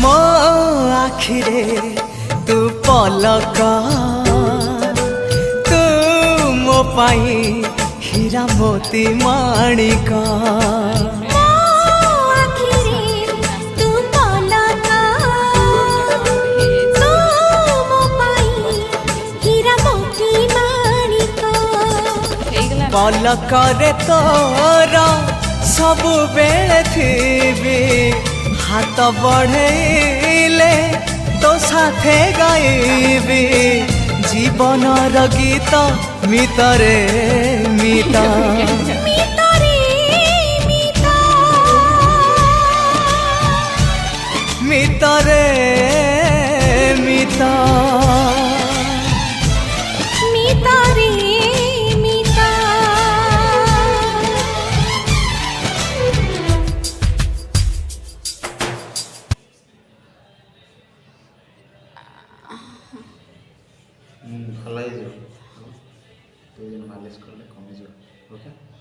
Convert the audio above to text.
ମୋ ଆଖିରେ ତୁ ପଲକ ତୁ ମୋ ପାଇଁ ହୀରା ମୋତି ମାଣିକ पलकरे तोर सबु बेले थी हाथ बढ़ेले तो साथे गाइबी जीवन गीत मितरे मिता मितरे मिता ଭଲ ହେଇଯିବ 2 ଦିନ ମାଲିସ କଲେ କମିଯିବ ଓକେ।